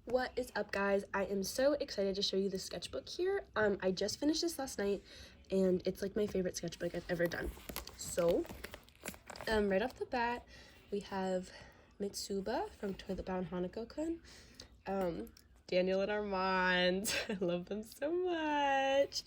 What is up, guys? I am so excited to show you the sketchbook here. I just finished this last night and it's like my favorite sketchbook I've ever done. So right off the bat, we have Mitsuba from Toilet Bound Hanako-kun, Daniel and Armand. I love them so much.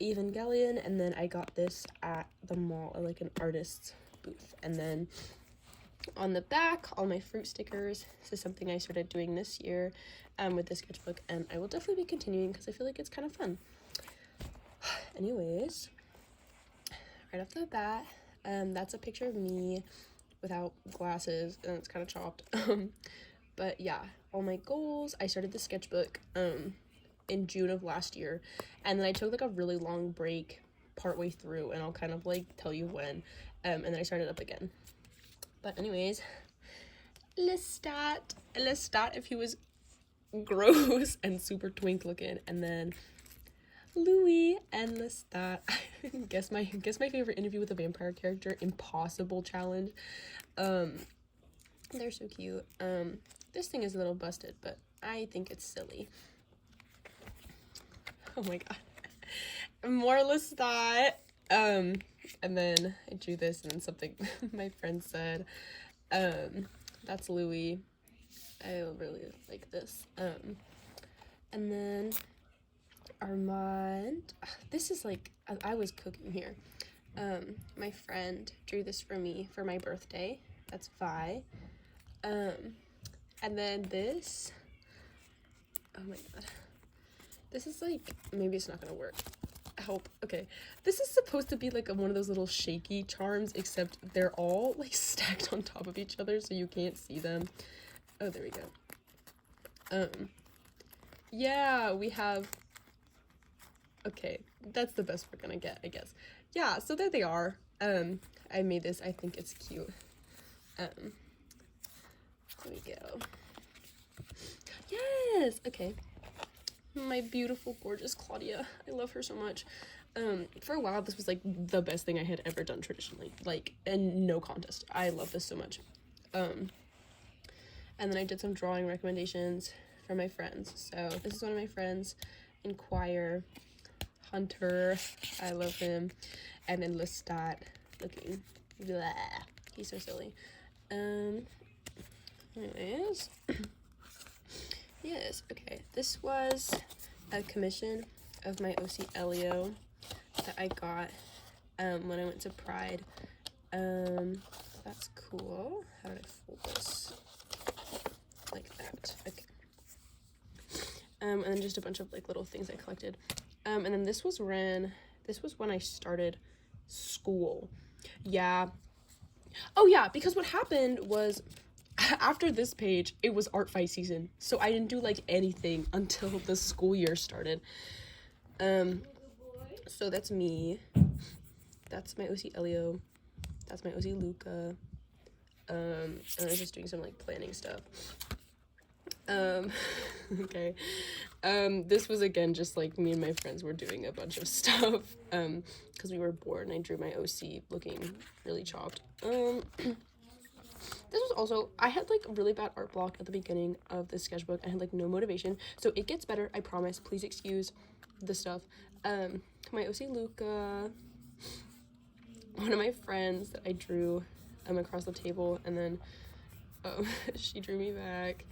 Evangelion, and then I got this at the mall, like an artist's booth. And then on the back, all my fruit stickers. This is something I started doing this year with the sketchbook, and I will definitely be continuing because I feel like it's kind of fun. Anyways, right off the bat, that's a picture of me without glasses, and it's kind of chopped. But yeah, all my goals. I started the sketchbook in June of last year, and then I took like a really long break partway through, and I'll kind of like tell you when, and then I started up again. But anyways, Lestat if he was gross and super twink looking, and then Louis and Lestat. guess my favorite interview with a vampire character, impossible challenge. They're so cute. This thing is a little busted, but I think it's silly. Oh my god. More Lestat. And then I drew this, and then something my friend said. That's Louis. I really like this. And then Armand. This is like, I was cooking here. My friend drew this for me for my birthday. That's Vi. And then this. Oh my god. This is like, maybe it's not gonna work. Help. Okay, this is supposed to be like one of those little shaky charms, except they're all like stacked on top of each other so you can't see them. Oh, there we go. Yeah, we have, okay, that's the best we're gonna get, I guess. Yeah, so there they are. I made this. I think it's cute. There we go. Yes. Okay. My beautiful, gorgeous Claudia. I love her so much. For a while, this was like the best thing I had ever done traditionally, like, and no contest. I love this so much. And then I did some drawing recommendations for my friends. So this is one of my friends, Inquire, Hunter. I love him. And then Lestat, looking, blah. He's so silly. Anyways. Yes, okay. This was a commission of my OC Elio that I got when I went to Pride. That's cool. How did I fold this? Like that. Okay. And then just a bunch of like little things I collected. And then this was when I started school. Yeah. Oh yeah, because what happened was, after this page, it was art fight season, so I didn't do like anything until the school year started. So that's me. That's my OC Elio. That's my OC Luca. And I was just doing some like planning stuff. Okay. This was again just like me and my friends were doing a bunch of stuff. Because we were bored, and I drew my OC looking really chopped. This was also, I had like a really bad art block at the beginning of the sketchbook. I had like no motivation, so it gets better, I promise. Please excuse the stuff. My OC Luca, one of my friends that I drew across the table, and then she drew me back.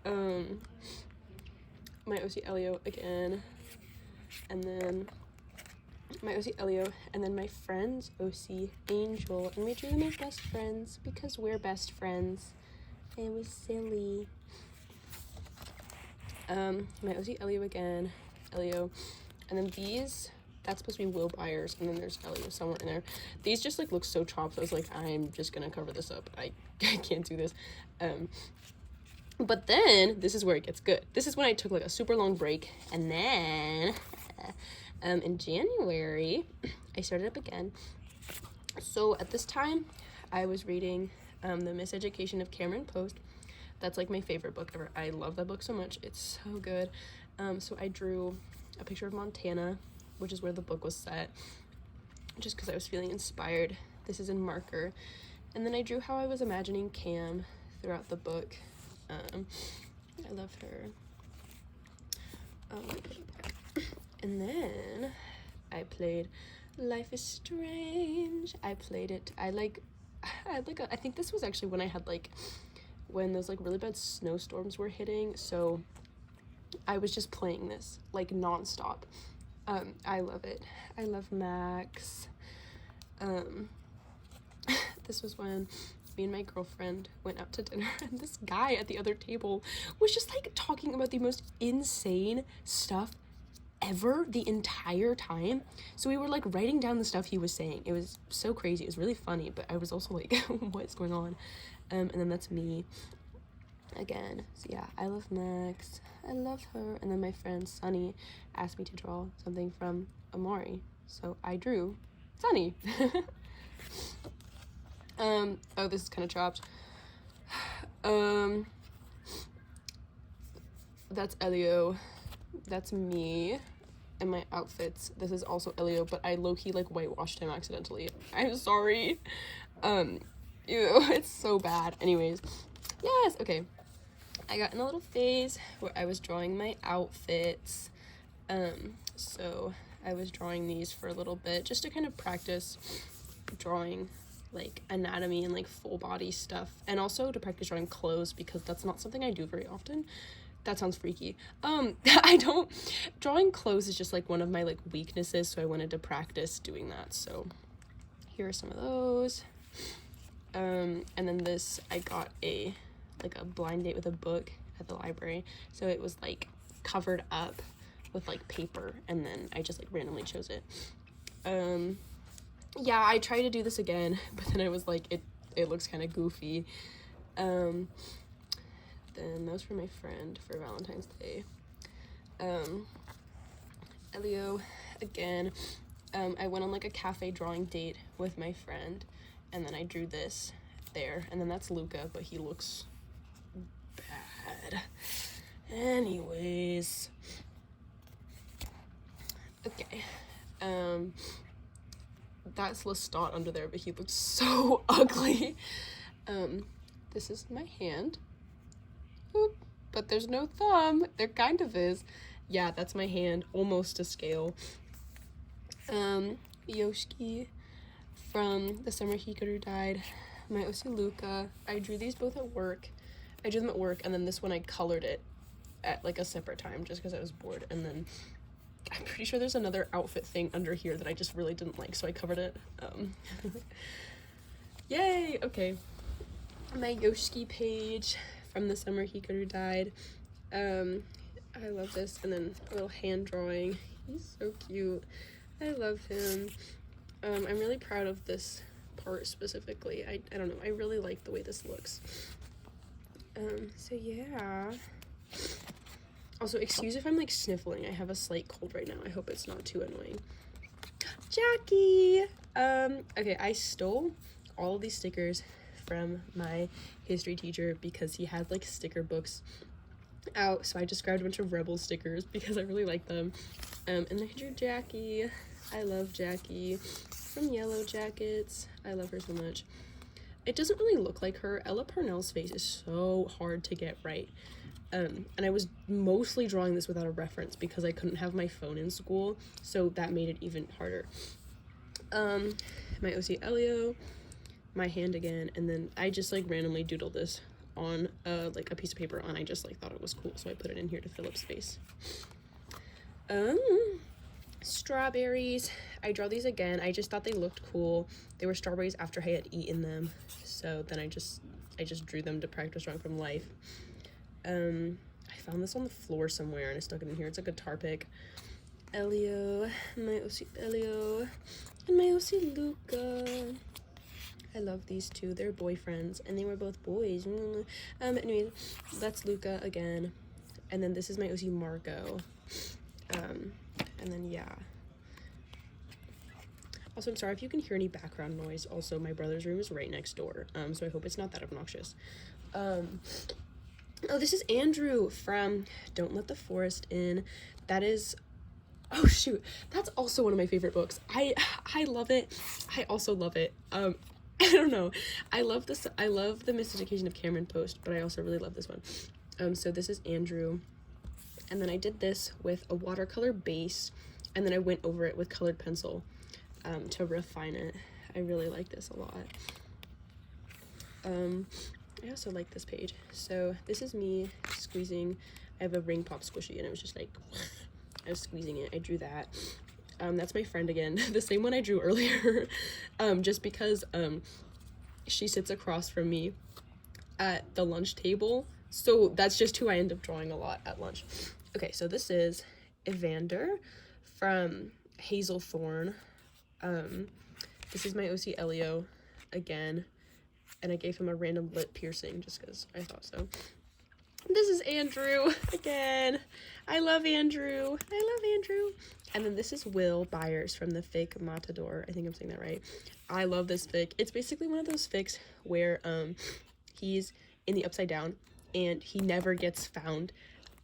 My OC Elio again, and then my OC Elio, and then my friend's OC Angel, and we drew them as best friends because we're best friends. It was silly. My OC Elio again, Elio, and then these, that's supposed to be Will Byers, and then there's Elio somewhere in there. These just like look so chopped, so I was like, I'm just gonna cover this up. I can't do this. But then this is where it gets good. This is when I took like a super long break, and then in January, I started up again. So at this time, I was reading The Miseducation of Cameron Post. That's like my favorite book ever. I love that book so much. It's so good. So I drew a picture of Montana, which is where the book was set, just because I was feeling inspired. This is in marker. And then I drew how I was imagining Cam throughout the book. I love her. And then I played Life is Strange. I played it. I think this was actually when I had like, when those like really bad snowstorms were hitting, so I was just playing this like nonstop. I love it. I love Max. This was when me and my girlfriend went out to dinner, and this guy at the other table was just like talking about the most insane stuff ever the entire time. So we were like writing down the stuff he was saying. It was so crazy. It was really funny, but I was also like, what's going on? And then that's me again. So yeah, I love Max. I love her. And then my friend Sunny asked me to draw something from Amari, so I drew Sunny. Oh, this is kind of chopped. That's Elio. That's me and my outfits. This is also Elio, but I low-key like whitewashed him accidentally. I'm sorry. Ew, it's so bad. Anyways, yes, okay. I got in a little phase where I was drawing my outfits. So I was drawing these for a little bit just to kind of practice drawing like anatomy and like full body stuff, and also to practice drawing clothes because that's not something I do very often. That sounds freaky. Drawing clothes is just like one of my like weaknesses, so I wanted to practice doing that. So here are some of those. And then this, I got a blind date with a book at the library, so it was like covered up with like paper, and then I just like randomly chose it. Yeah, I tried to do this again, but then I was like, it looks kind of goofy. Then those for my friend for Valentine's Day. Elio again. I went on like a cafe drawing date with my friend, and then I drew this there, and then that's Luca, but he looks bad. Anyways, okay. That's Lestat under there, but he looks so ugly. This is my hand. Oop, but there's no thumb. There kind of is. Yeah, that's my hand, almost to scale. Yoshiki from the summer Hikaru died. My Osu Luca. I drew these both at work. I drew them at work, and then this one I colored it at like a separate time just because I was bored, and then I'm pretty sure there's another outfit thing under here that I just really didn't like, so I covered it. Yay! Okay. My Yoshiki page from the summer Hikaru died. I love this. And then a little hand drawing. He's so cute. I love him. I'm really proud of this part specifically. I don't know. I really like the way this looks. So yeah. Also, excuse if I'm like sniffling. I have a slight cold right now. I hope it's not too annoying. Jackie! Okay, I stole all of these stickers from my history teacher because he had like sticker books out, so I just grabbed a bunch of Rebel stickers because I really like them. And I drew Jackie. I love Jackie from Yellow Jackets. I love her so much. It doesn't really look like her. Ella Parnell's face is so hard to get right. And I was mostly drawing this without a reference because I couldn't have my phone in school, so that made it even harder. My OC Elio, my hand again, and then I just like randomly doodled this on like a piece of paper, and I just like thought it was cool, so I put it in here to fill up space. Strawberries. I draw these again. I just thought they looked cool. They were strawberries after I had eaten them, so then I just drew them to practice drawing from life. I found this on the floor somewhere and I stuck it in here. It's a guitar pick. Elio, my OC Elio, and my OC Luca. I love these two. They're boyfriends, and they were both boys. Anyways, that's Luca again. And then this is my OC Marco. And then, yeah. Also, I'm sorry if you can hear any background noise. Also, my brother's room is right next door, so I hope it's not that obnoxious. Oh, this is Andrew from Don't Let the Forest In. That is, oh shoot, that's also one of my favorite books. I love it. I also love it. I don't know. I love this. I love The Miseducation of Cameron Post, but I also really love this one. So this is Andrew, and then I did this with a watercolor base, and then I went over it with colored pencil to refine it. I really like this a lot. I also like this page. So this is me squeezing. I have a ring pop squishy, and it was just like I was squeezing it. I drew that. That's my friend again, the same one I drew earlier, just because she sits across from me at the lunch table, so that's just who I end up drawing a lot at lunch. Okay, so this is Evander from Hazelthorn. This is my OC Elio again, and I gave him a random lip piercing just because I thought so. This is Andrew again. I love Andrew. And then this is Will Byers from the fic Matador. I think I'm saying that right. I love this fic. It's basically one of those fics where he's in the Upside Down and he never gets found.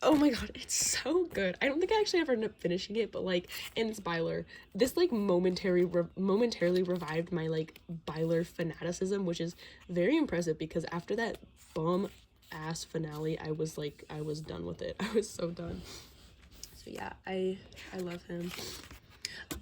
Oh my god, it's so good. I don't think I actually ever ended up finishing it, but like, and it's Byler. This like momentarily revived my like Byler fanaticism, which is very impressive because after that bum ass finale, I was done with it. I was so done. So yeah, I love him.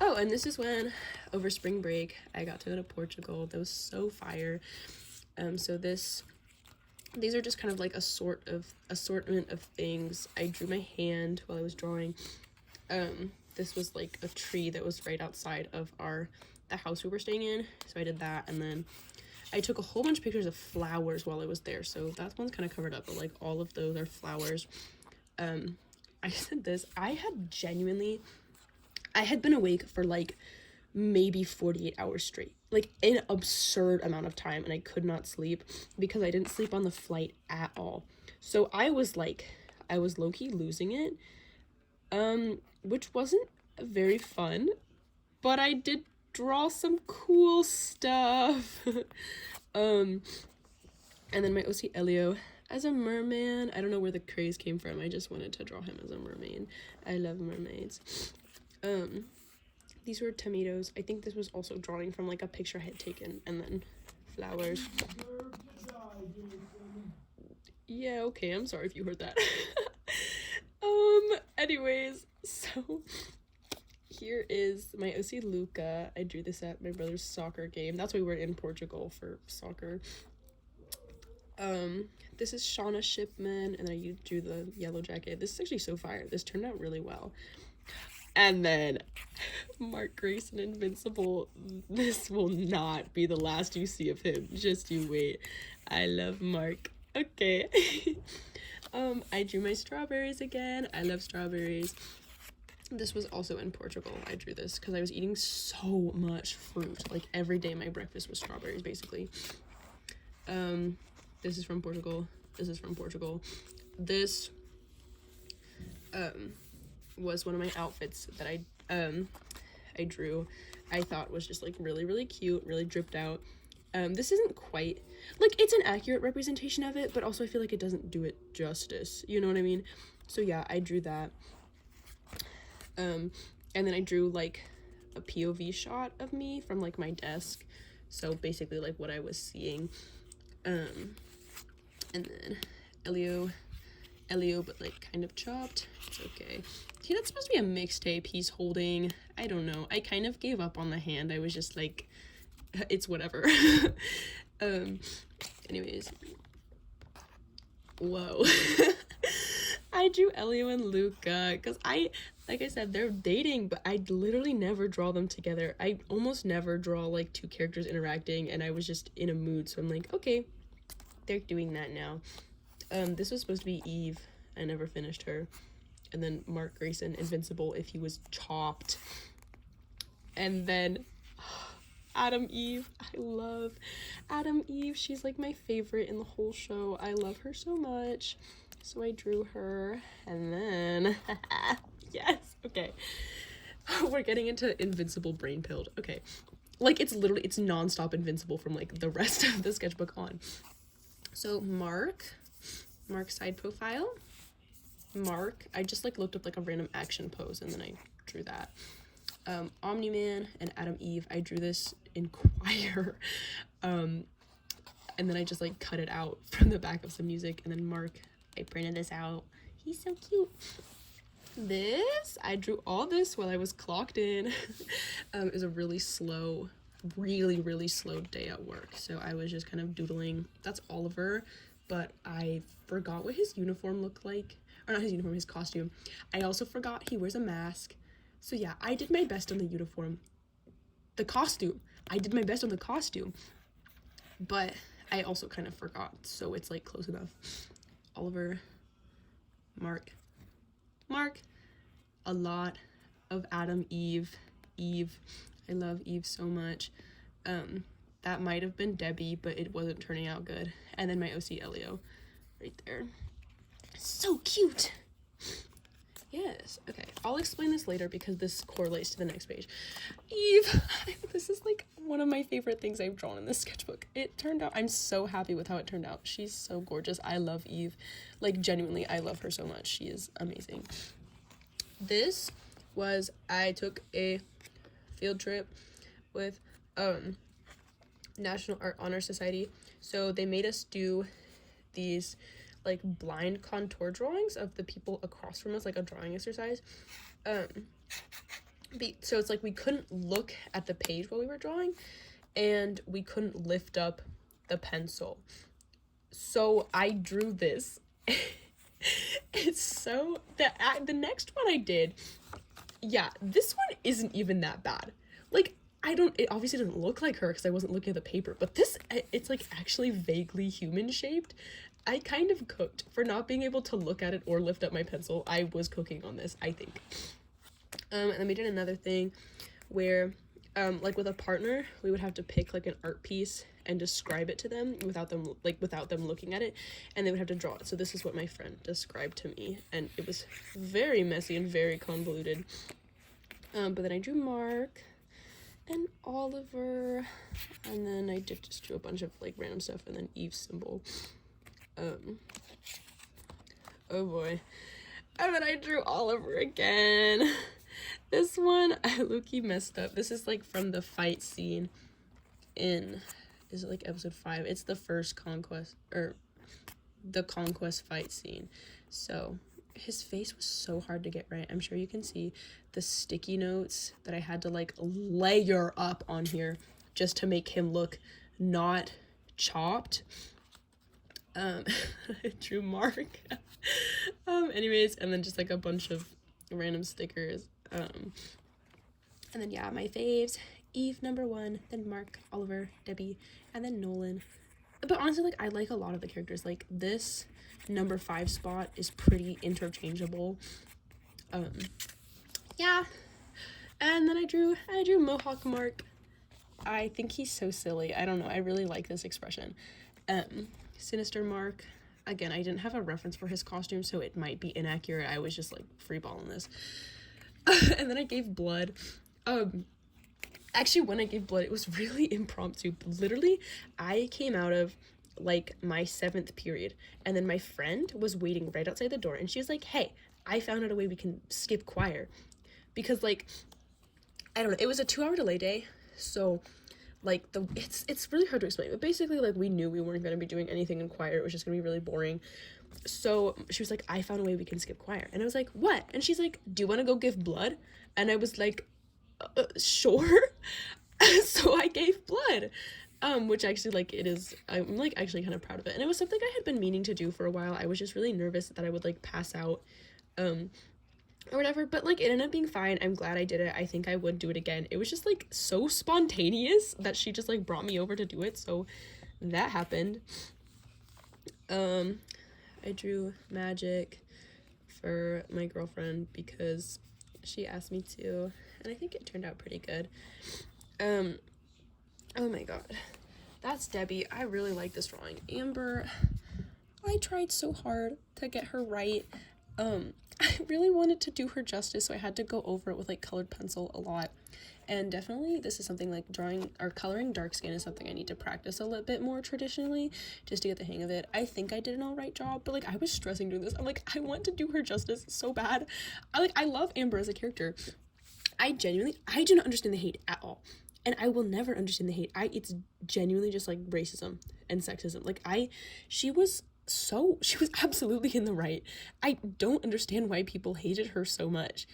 Oh, and this is when over spring break I got to go to Portugal. That was so fire. So these are just kind of like assortment of things. I drew my hand while I was drawing. This was like a tree that was right outside of the house we were staying in, so I did that. And then I took a whole bunch of pictures of flowers while I was there, so that one's kind of covered up, but like all of those are flowers. I said this, I had been awake for like maybe 48 hours straight, like an absurd amount of time, and I could not sleep because I didn't sleep on the flight at all. So I was low-key losing it, which wasn't very fun, but I did draw some cool stuff. And then my OC Elio as a merman. I don't know where the craze came from. I just wanted to draw him as a mermaid. I love mermaids. These were tomatoes. I think this was also drawing from like a picture I had taken, and then flowers. Yeah, okay, I'm sorry if you heard that. Anyways, so here is my OC Luca. I drew this at my brother's soccer game. That's why we were in Portugal for soccer. This is Shauna Shipman, and then I drew the yellow jacket. This is actually so fire. This turned out really well. And then Mark Grayson, Invincible. This will not be the last you see of him. Just you wait. I love Mark. Okay. I drew my strawberries again. I love strawberries. This was also in Portugal. I drew this because I was eating so much fruit. Like every day my breakfast was strawberries, basically. This is from Portugal. This is from Portugal. This was one of my outfits that I drew. I thought was just like really, really cute, really dripped out. This isn't quite like, it's an accurate representation of it, but also I feel like it doesn't do it justice, you know what I mean? So yeah, I drew that. And then I drew like a POV shot of me from like my desk, so basically like what I was seeing. And then Elio, but like kind of chopped. It's okay. See, that's supposed to be a mixtape he's holding. I don't know. I kind of gave up on the hand. I was just like, it's whatever. Anyways. Whoa. I drew Elio and Luca because like I said, they're dating, but I literally never draw them together. I almost never draw like two characters interacting, and I was just in a mood, so I'm like, okay, they're doing that now. This was supposed to be Eve. I never finished her. And then Mark Grayson, Invincible, if he was chopped. And then Adam Eve. I love Adam Eve. She's like my favorite in the whole show. I love her so much. So I drew her. And then yes, okay. We're getting into Invincible brainpilled. Okay. Like it's nonstop Invincible from like the rest of the sketchbook on. So Mark's side profile. Mark, I just like looked up like a random action pose and then I drew that. Omni-Man and Adam Eve, I drew this in choir. And then I just like cut it out from the back of some music. And then Mark, I printed this out. He's so cute. I drew all this while I was clocked in. It was a really slow day at work, so I was just kind of doodling. That's Oliver, but I forgot what his uniform looked like, or not his uniform, his costume. I also forgot he wears a mask. So yeah, I did my best on the uniform. The costume, I did my best on the costume, but I also kind of forgot, so it's like close enough. Oliver, Mark, a lot of Adam, Eve. I love Eve so much. That might have been Debbie, but it wasn't turning out good. And then my OC Elio right there. So cute. Yes. Okay, I'll explain this later because this correlates to the next page. Eve. This is like one of my favorite things I've drawn in this sketchbook. It turned out, I'm so happy with how it turned out. She's so gorgeous. I love Eve. Like, genuinely, I love her so much. She is amazing. This was, I took a field trip with National Art Honor Society. So they made us do these like blind contour drawings of the people across from us, like a drawing exercise. So it's like we couldn't look at the page while we were drawing, and we couldn't lift up the pencil. So I drew this. It's so the next one I did, yeah, this one isn't even that bad. Like, it obviously doesn't look like her because I wasn't looking at the paper, but this, it's like actually vaguely human shaped. I kind of cooked for not being able to look at it or lift up my pencil. I was cooking on this, I think. And then we did another thing where, like with a partner, we would have to pick like an art piece and describe it to them without them looking at it, and they would have to draw it. So this is what my friend described to me, and it was very messy and very convoluted. But then I drew Mark and Oliver, and then I did just drew a bunch of like random stuff, and then Eve's symbol. Oh boy. And then I drew Oliver again. This one, I low-key messed up. This is like from the fight scene in, is it like episode 5? It's the first conquest, or the conquest fight scene. So his face was so hard to get right. I'm sure you can see the sticky notes that I had to like layer up on here just to make him look not chopped. I drew Mark. Anyways, and then just like a bunch of random stickers. And then yeah, my faves, Eve #1, then Mark, Oliver, Debbie, and then Nolan. But honestly, like, I like a lot of the characters. Like, this #5 spot is pretty interchangeable. Yeah. And then I drew Mohawk Mark. I think he's so silly. I don't know. I really like this expression. Sinister Mark. Again, I didn't have a reference for his costume, so it might be inaccurate. I was just like freeballing this. And then I gave blood. Actually, when I gave blood, it was really impromptu. Literally, I came out of like my 7th period, and then my friend was waiting right outside the door, and she was like, hey, I found out a way we can skip choir. Because like, I don't know, it was a 2-hour delay day, so like it's really hard to explain, but basically like we knew we weren't going to be doing anything in choir. It was just going to be really boring. So she was like, I found a way we can skip choir. And I was like, what? And she's like, do you want to go give blood? And I was like, sure. So I gave blood, which actually like I'm like actually kind of proud of it. And it was something I had been meaning to do for a while. I was just really nervous that I would like pass out or whatever, but like it ended up being fine. I'm glad I did it. I think I would do it again. It was just like so spontaneous that she just like brought me over to do it, so that happened. I drew magic for my girlfriend because she asked me to, and I think it turned out pretty good. Oh my god, that's Debbie. I really like this drawing. Amber, I tried so hard to get her right. I really wanted to do her justice, so I had to go over it with like colored pencil a lot. And definitely this is something like drawing or coloring dark skin is something I need to practice a little bit more traditionally just to get the hang of it. I think I did an all right job, but like I was stressing doing this. I'm like, I want to do her justice so bad. I love Amber as a character. I do not understand the hate at all. And I will never understand the hate. It's genuinely just like racism and sexism. Like she was she was absolutely in the right. I don't understand why people hated her so much.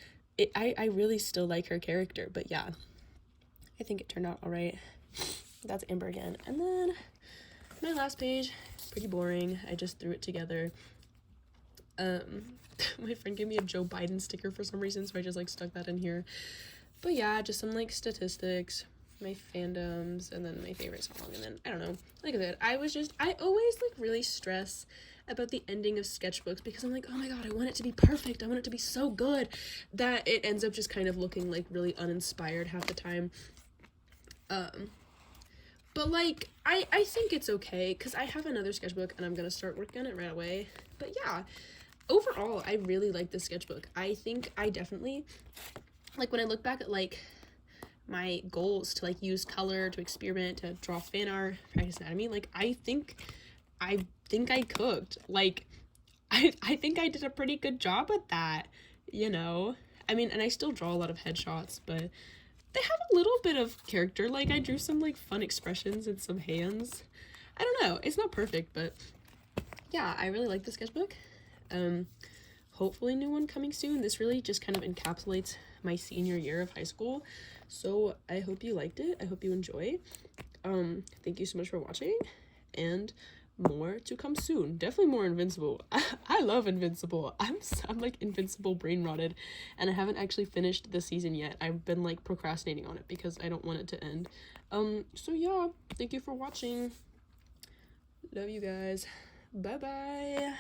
I really still like her character, but yeah, I think it turned out all right. That's Amber again. And then my last page, pretty boring. I just threw it together. My friend gave me a Joe Biden sticker for some reason, so I just like stuck that in here. But yeah, just some like statistics, my fandoms, and then my favorite song. And then I don't know, like I said, I always like really stress about the ending of sketchbooks because I'm like, oh my god, I want it to be perfect, I want it to be so good, that it ends up just kind of looking like really uninspired half the time. But like I think it's okay because I have another sketchbook and I'm gonna start working on it right away. But yeah, overall I really like this sketchbook. I think I definitely, like, when I look back at like my goals to like use color, to experiment, to draw fan art, practice anatomy, like I think I cooked. Like I think I did a pretty good job at that, you know. I mean, and I still draw a lot of headshots, but they have a little bit of character. Like I drew some like fun expressions and some hands. I don't know, it's not perfect, but yeah, I really like the sketchbook. Hopefully new one coming soon. This really just kind of encapsulates my senior year of high school, so I hope you liked it. I hope you enjoy. Thank you so much for watching, and more to come soon. Definitely more Invincible. I love Invincible. I'm like Invincible brain rotted, and I haven't actually finished the season yet. I've been like procrastinating on it because I don't want it to end. So yeah, thank you for watching. Love you guys. Bye bye.